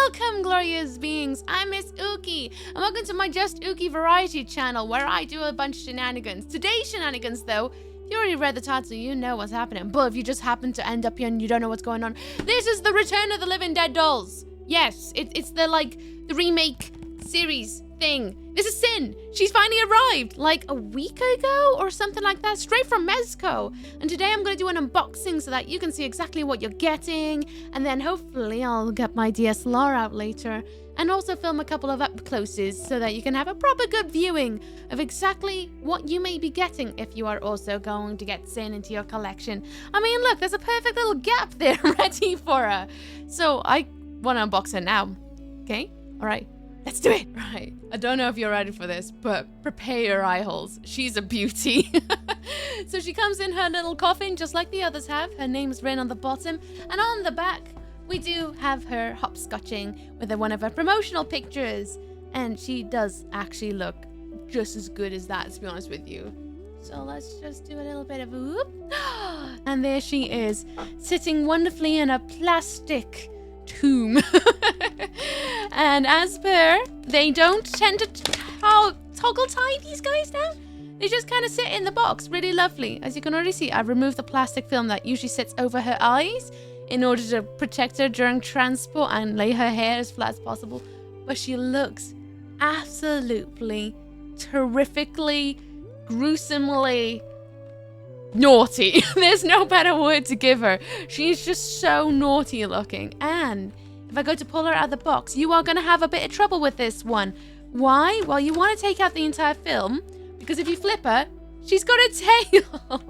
Welcome, glorious beings. I'm Miss Ooky, and welcome to my Just Ooky variety channel, where I do a bunch of shenanigans. Today's shenanigans, though, if you already read the title, you know what's happening. But if you just happen to end up here and you don't know what's going on, this is the Return of the Living Dead Dolls. Yes, it's the remake series thing. This is Sin. She's finally arrived like a week ago or something like that, straight from Mezco. And today I'm going to do an unboxing so that you can see exactly what you're getting. And then hopefully I'll get my DSLR out later and also film a couple of up closes so that you can have a proper good viewing of exactly what you may be getting if you are also going to get Sin into your collection. I mean, look, there's a perfect little gap there ready for her. So I want to unbox her now. Okay, all right. Let's do it. Right. I don't know if you're ready for this, but prepare your eye holes. She's a beauty. So she comes in her little coffin, just like the others have. Her name's written on the bottom. And on the back, we do have her hopscotching with one of her promotional pictures. And she does actually look just as good as that, to be honest with you. So let's just do a little bit of whoop. And there she is, sitting wonderfully in a plastic tomb. And as per, they don't tend to toggle tie these guys down. They just kind of sit in the box really lovely. As you can already see, I've removed the plastic film that usually sits over her eyes in order to protect her during transport and lay her hair as flat as possible. But she looks absolutely terrifically, gruesomely naughty. There's no better word to give her. She's just so naughty looking. And if I go to pull her out of the box, you are going to have a bit of trouble with this one. Why? Well, you want to take out the entire film, because if you flip her, she's got a tail.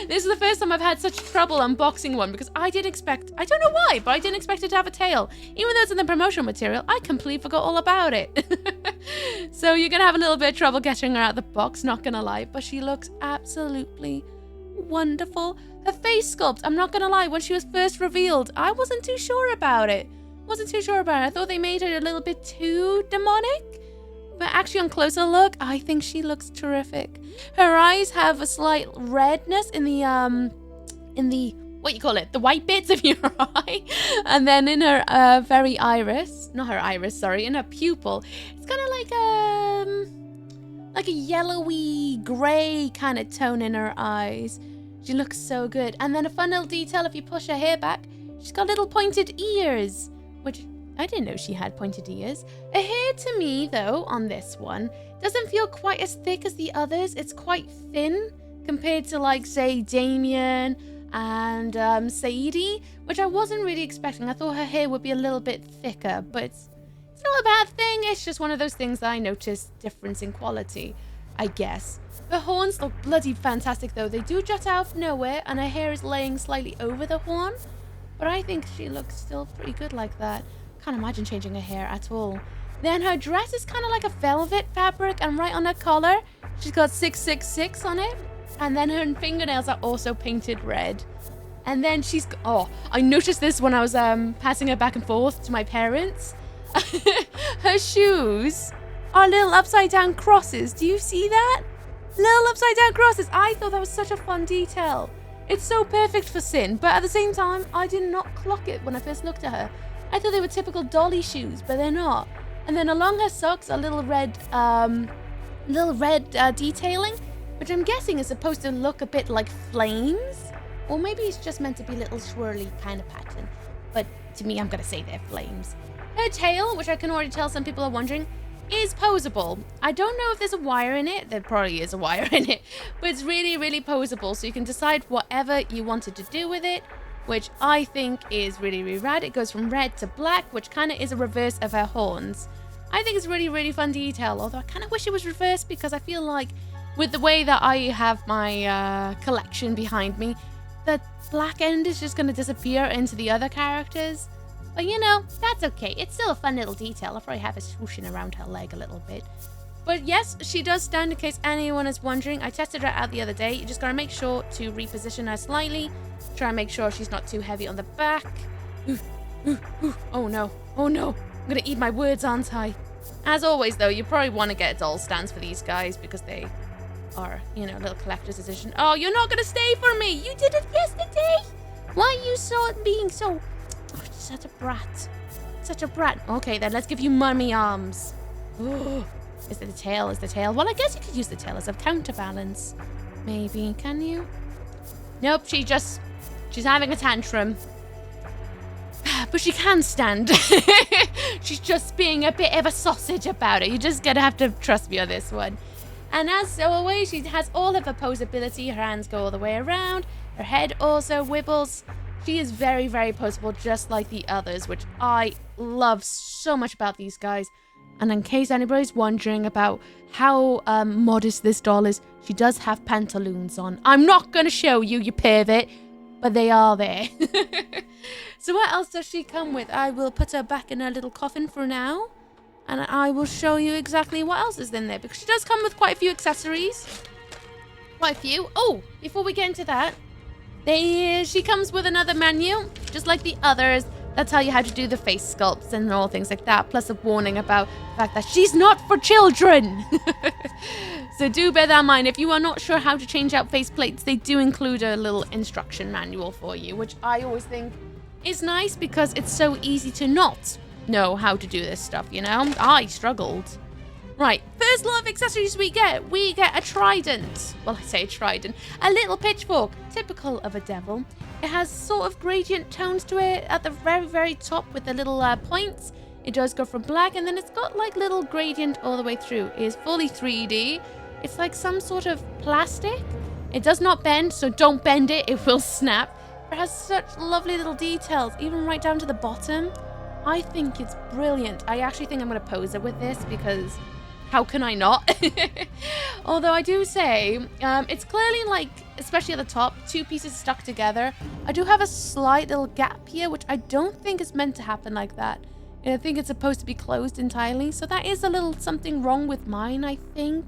This is the first time I've had such trouble unboxing one, because I don't know why, but I didn't expect it to have a tail. Even though it's in the promotional material, I completely forgot all about it. So you're going to have a little bit of trouble getting her out of the box, not going to lie, but she looks absolutely wonderful. Her face sculpt, I'm not gonna lie, when she was first revealed, I wasn't too sure about it. I thought they made her a little bit too demonic, but actually on closer look, I think she looks terrific. Her eyes have a slight redness in the what you call it, the white bits of your eye, and then in her in her pupil, it's kind of like a yellowy grey kind of tone in her eyes. She looks so good. And then a fun little detail, if you push her hair back, she's got little pointed ears, which I didn't know she had pointed ears. Her hair to me, though, on this one, doesn't feel quite as thick as the others. It's quite thin compared to, like, say, Damien and Sadie, which I wasn't really expecting. I thought her hair would be a little bit thicker, but it's not a bad thing. It's just one of those things that I noticed difference in quality, I guess. Her horns look bloody fantastic, though. They do jut out of nowhere, and her hair is laying slightly over the horn, but I think she looks still pretty good like that. Can't imagine changing her hair at all. Then her dress is kind of like a velvet fabric, and right on her collar, she's got 666 on it, and then her fingernails are also painted red. And then I noticed this when I was passing her back and forth to my parents. Her shoes are little upside down crosses. Do you see that? Little upside down crosses. I thought that was such a fun detail. It's so perfect for Sin, but at the same time, I did not clock it when I first looked at her. I thought they were typical dolly shoes, but they're not. And then along her socks are little red detailing, which I'm guessing is supposed to look a bit like flames, or maybe it's just meant to be a little swirly kind of pattern. But to me, I'm gonna say they're flames. Her tail, which I can already tell some people are wondering, is poseable. I don't know if there's a wire in it. There probably is a wire in it, but it's really, really poseable, so you can decide whatever you wanted to do with it, which I think is really, really rad. It goes from red to black, which kind of is a reverse of her horns. I think it's really, really fun detail, although I kind of wish it was reversed, because I feel like with the way that I have my collection behind me, the black end is just going to disappear into the other characters. But you know, that's okay. It's still a fun little detail. I'll probably have it swooshing around her leg a little bit. But yes, she does stand, in case anyone is wondering. I tested her out the other day. You just gotta make sure to reposition her slightly. Try and make sure she's not too heavy on the back. Oh no. Oh no. I'm gonna eat my words, aren't I? As always, though, you probably want to get doll stands for these guys, because they are, you know, little collector's edition. Oh, you're not gonna stay for me. You did it yesterday. Why are you being so... Oh, such a brat. Such a brat. Okay, then let's give you mummy arms. Ooh. Is it the tail? Is the tail? Well, I guess you could use the tail as a counterbalance. Maybe. Can you? Nope, she's having a tantrum. But she can stand. She's just being a bit of a sausage about it. You're just gonna have to trust me on this one. And as always, she has all of her posability. Her hands go all the way around. Her head also wibbles. She is very, very poseable, just like the others, which I love so much about these guys. And in case anybody's wondering about how modest this doll is, she does have pantaloons on. I'm not going to show you, you pervert, but they are there. So what else does she come with? I will put her back in her little coffin for now. And I will show you exactly what else is in there, because she does come with quite a few accessories. Quite a few. Oh, before we get into that, she comes with another menu, just like the others. That tell you how to do the face sculpts and all things like that, plus a warning about the fact that she's not for children. So do bear that in mind. If you are not sure how to change out face plates, they do include a little instruction manual for you, which I always think is nice because it's so easy to not know how to do this stuff, you know? I struggled. Right, first lot of accessories we get a trident. Well, I say a trident. A little pitchfork, typical of a devil. It has sort of gradient tones to it at the very, very top with the little points. It does go from black, and then it's got like little gradient all the way through. It is fully 3D. It's like some sort of plastic. It does not bend, so don't bend it. It will snap. It has such lovely little details, even right down to the bottom. I think it's brilliant. I actually think I'm going to pose it with this because how can I not? Although I do say, it's clearly like, especially at the top, two pieces stuck together. I do have a slight little gap here, which I don't think is meant to happen like that. I think it's supposed to be closed entirely. So that is a little something wrong with mine, I think.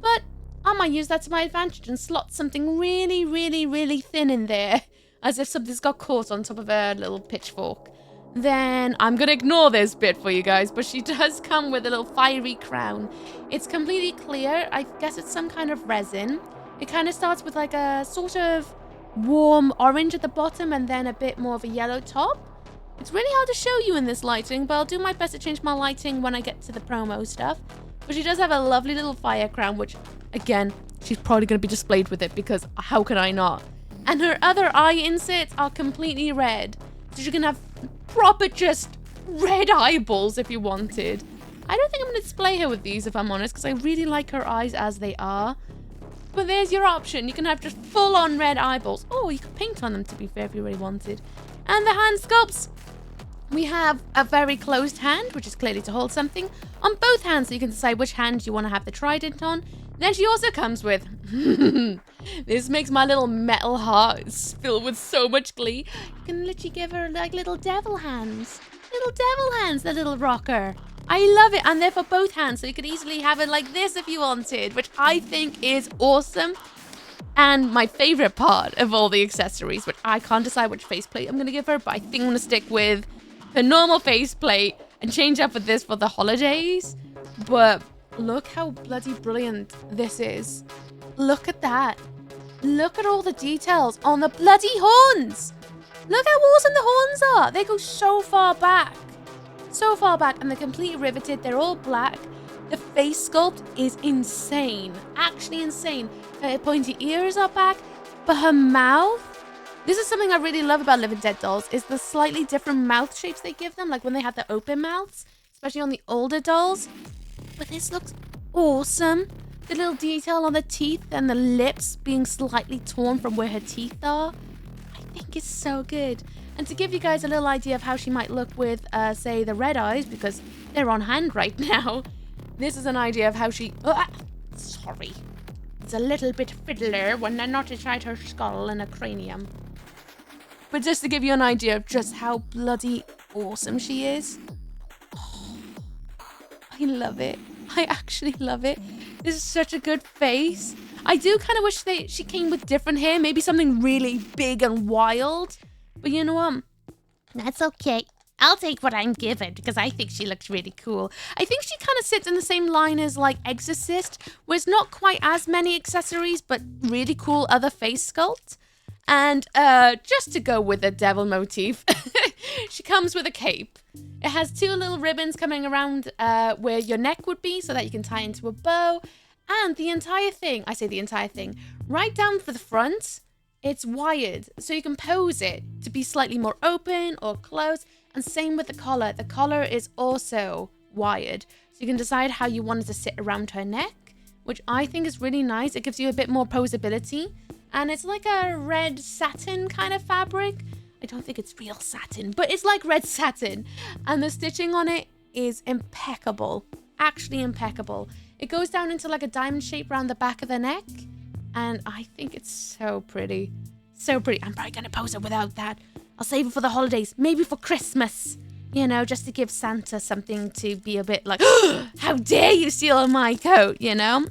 But I might use that to my advantage and slot something really, really, really thin in there. As if something's got caught on top of a little pitchfork. Then I'm going to ignore this bit for you guys, but she does come with a little fiery crown. It's completely clear. I guess it's some kind of resin. It kind of starts with like a sort of warm orange at the bottom and then a bit more of a yellow top. It's really hard to show you in this lighting, but I'll do my best to change my lighting when I get to the promo stuff. But she does have a lovely little fire crown, which, again, she's probably going to be displayed with it because how can I not? And her other eye inserts are completely red. So you can have proper just red eyeballs if you wanted. I don't think I'm going to display her with these if I'm honest, because I really like her eyes as they are. But there's your option. You can have just full on red eyeballs. Oh, you could paint on them to be fair if you really wanted. And the hand sculpts. We have a very closed hand, which is clearly to hold something on both hands, so you can decide which hand you want to have the trident on. Then she also comes with, this makes my little metal heart fill with so much glee. You can literally give her like little devil hands. Little devil hands, the little rocker. I love it. And they're for both hands, so you could easily have it like this if you wanted, which I think is awesome. And my favorite part of all the accessories, which I can't decide which faceplate I'm going to give her, but I think I'm going to stick with the normal faceplate and change up with this for the holidays. But look how bloody brilliant this is. Look at that. Look at all the details on the bloody horns. Look how awesome the horns are. They go so far back. So far back, and they're completely riveted. They're all black. The face sculpt is insane. Actually insane. Her pointy ears are back, but her mouth... This is something I really love about Living Dead dolls, is the slightly different mouth shapes they give them, like when they have the open mouths, especially on the older dolls. But this looks awesome. The little detail on the teeth and the lips being slightly torn from where her teeth are. I think it's so good. And to give you guys a little idea of how she might look with, say, the red eyes, because they're on hand right now. This is an idea of how she... sorry. It's a little bit fiddler when they're not inside her skull and a cranium. But just to give you an idea of just how bloody awesome she is. Oh, I love it. I actually love it. This is such a good face. I do kind of wish she came with different hair. Maybe something really big and wild. But you know what? That's okay. I'll take what I'm given because I think she looks really cool. I think she kind of sits in the same line as like Exorcist, where it's not quite as many accessories, but really cool other face sculpt. And just to go with the devil motif, she comes with a cape. It has 2 little ribbons coming around where your neck would be so that you can tie into a bow. And the entire thing, I say the entire thing, right down for the front, it's wired. So you can pose it to be slightly more open or closed. And same with the collar. The collar is also wired. So you can decide how you want it to sit around her neck, which I think is really nice. It gives you a bit more posability. And it's like a red satin kind of fabric. I don't think it's real satin, but it's like red satin. And the stitching on it is impeccable. Actually impeccable. It goes down into like a diamond shape around the back of the neck. And I think it's so pretty. So pretty. I'm probably going to pose it without that. I'll save it for the holidays. Maybe for Christmas. You know, just to give Santa something to be a bit like, how dare you steal my coat, you know?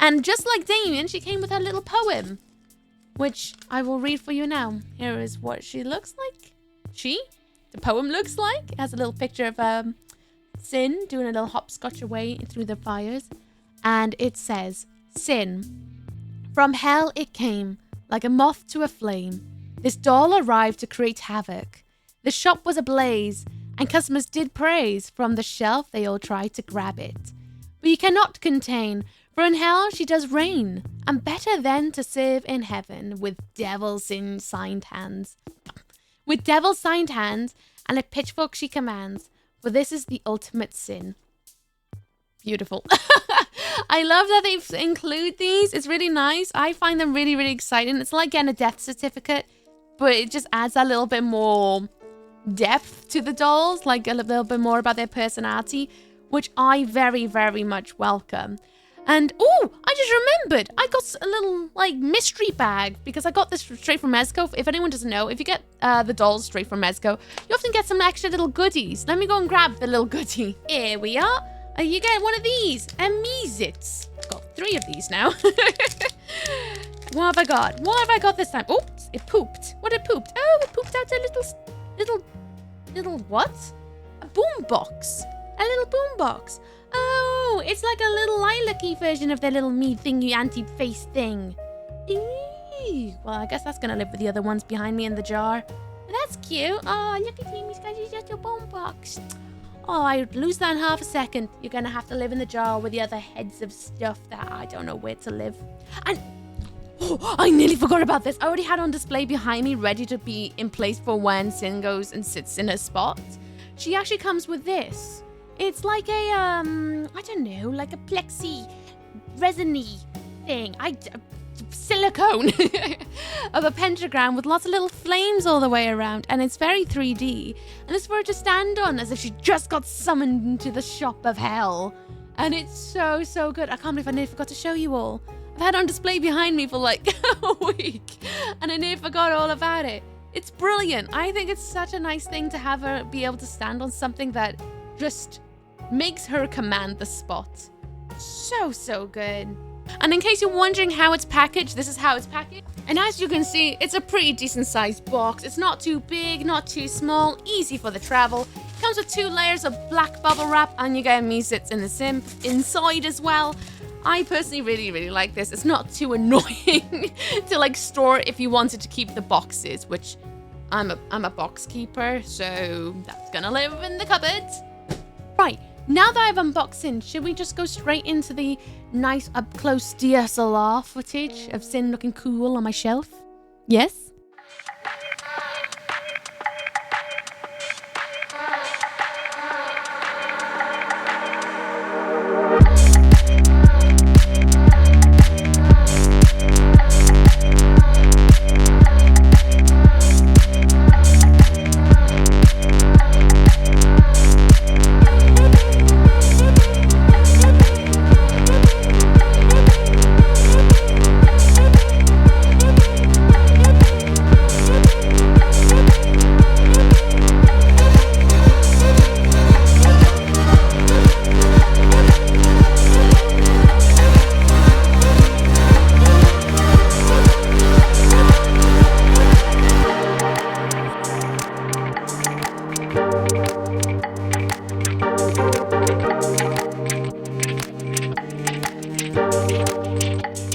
And just like Damien, she came with her little poem, which I will read for you now. Here is what she looks like. The poem looks like. It has a little picture of Sin doing a little hopscotch away through the fires. And it says, Sin, from hell it came, like a moth to a flame. This doll arrived to create havoc. The shop was ablaze, and customers did praise. From the shelf they all tried to grab it. But you cannot contain, for in hell she does reign, and better than to serve in heaven with devil-signed hands. With devil-signed hands, and a pitchfork she commands, for this is the ultimate sin. Beautiful. I love that they include these. It's really nice. I find them really, really exciting. It's like getting a death certificate, but it just adds a little bit more depth to the dolls, like a little bit more about their personality, which I very, very much welcome. And oh, I just remembered, I got a little like mystery bag because I got this straight from Mezco. If anyone doesn't know, if you get the dolls straight from Mezco, you often get some extra little goodies. Let me go and grab the little goodie. Here we are. You get one of these, Amazits. I've got 3 of these now. What have I got? What have I got this time? Oops, it pooped. What it pooped? Oh, it pooped out a little what? A boom box. A little boom box. Oh, it's like a little lilac-y version of their little me thingy anti-face thing. Eee. Well, I guess that's gonna live with the other ones behind me in the jar. That's cute. Oh, look at Amy's got just a boom box. Oh, I'd lose that in half a second. You're gonna have to live in the jar with the other heads of stuff that I don't know where to live. And oh, I nearly forgot about this. I already had on display behind me, ready to be in place for when Sin goes and sits in her spot. She actually comes with this. It's like a, I don't know, like a plexi, resiny thing. Silicone of a pentagram with lots of little flames all the way around. And it's very 3D. And it's for her to stand on as if she just got summoned into the shop of hell. And it's so, so good. I can't believe I nearly forgot to show you all. I've had it on display behind me for like a week. And I nearly forgot all about it. It's brilliant. I think it's such a nice thing to have her be able to stand on something that just makes her command the spot. So, so good. And in case you're wondering how it's packaged, this is how it's packaged. And as you can see, it's a pretty decent sized box. It's not too big, not too small, easy for the travel. It comes with 2 layers of black bubble wrap, and you get Amazits in the inside as well. I personally really, really like this. It's not too annoying to like store if you wanted to keep the boxes, which I'm a box keeper, so that's gonna live in the cupboard. Right. Now that I've unboxed Sin, should we just go straight into the nice up-close DSLR footage of Sin looking cool on my shelf? Yes?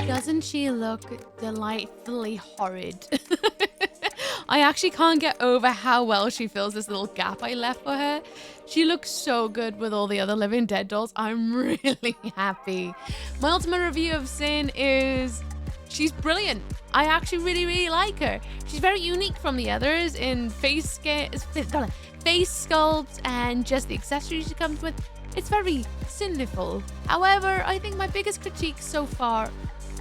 Doesn't she look delightfully horrid? I actually can't get over how well she fills this little gap I left for her. She looks so good with all the other Living Dead dolls. I'm really happy. My ultimate review of Sin is she's brilliant. I actually really like her. She's very unique from the others in face sculpt and just the accessories she comes with. It's very Sinful. However, I think my biggest critique so far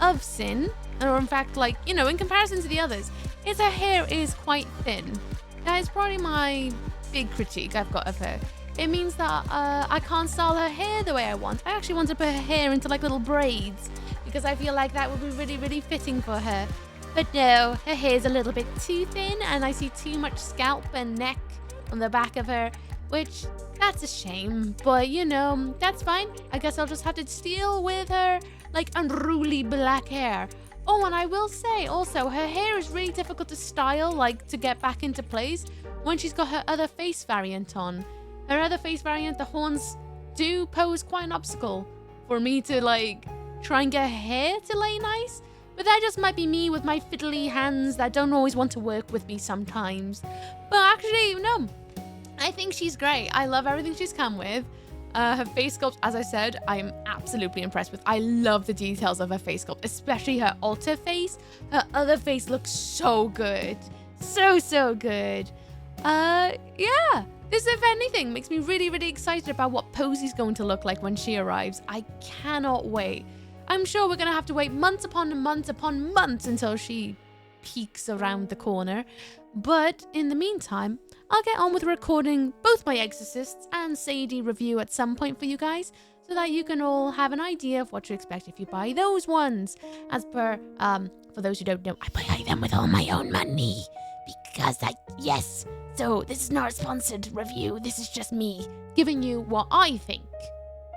of Sin, or in fact, like, you know, in comparison to the others, is her hair is quite thin. That is probably my big critique I've got of her. It means that I can't style her hair the way I want. I actually want to put her hair into like little braids because I feel like that would be really fitting for her. But no, her hair's a little bit too thin and I see too much scalp and neck on the back of her, which that's a shame. But you know, that's fine. I guess I'll just have to deal with her like unruly black hair. Oh, and I will say also, her hair is really difficult to style, like to get back into place when she's got her other face variant on. Her other face variant, the horns do pose quite an obstacle for me to like try and get her hair to lay nice. But that just might be me with my fiddly hands that don't always want to work with me sometimes. But actually, no, I think she's great. I love everything she's come with. Her face sculpt, as I said, I'm absolutely impressed with. I love the details of her face sculpt, especially her alter face. Her other face looks so good. So good. Yeah. This, if anything, makes me really excited about what Posey's going to look like when she arrives. I cannot wait. I'm sure we're going to have to wait months upon months until she peeks around the corner. But in the meantime, I'll get on with recording both my Exorcists and Sadie review at some point for you guys, so that you can all have an idea of what to expect if you buy those ones. As per, for those who don't know, I buy them with all my own money. Because yes. So this is not a sponsored review. This is just me giving you what I think.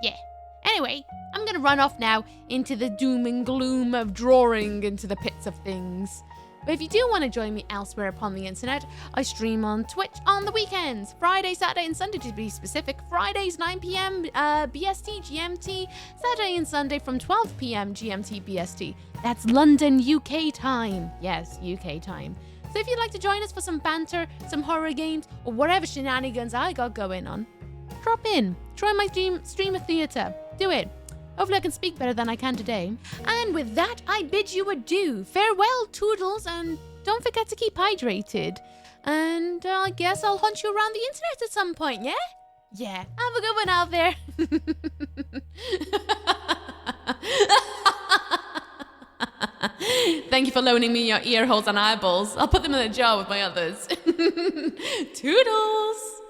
Yeah. Anyway, I'm going to run off now into the doom and gloom of drawing into the pits of things. But if you do want to join me elsewhere upon the internet, I stream on Twitch on the weekends. Friday, Saturday and Sunday to be specific. Fridays 9 p.m. BST GMT. Saturday and Sunday from 12 p.m. GMT BST. That's London UK time. Yes, UK time. So if you'd like to join us for some banter, some horror games, or whatever shenanigans I got going on, drop in. Try my stream of theatre. Do it. Hopefully I can speak better than I can today. And with that, I bid you adieu. Farewell, Toodles, and don't forget to keep hydrated. And I guess I'll hunt you around the internet at some point, yeah? Yeah. Have a good one out there. Thank you for loaning me your ear holes and eyeballs. I'll put them in a jar with my others. Toodles!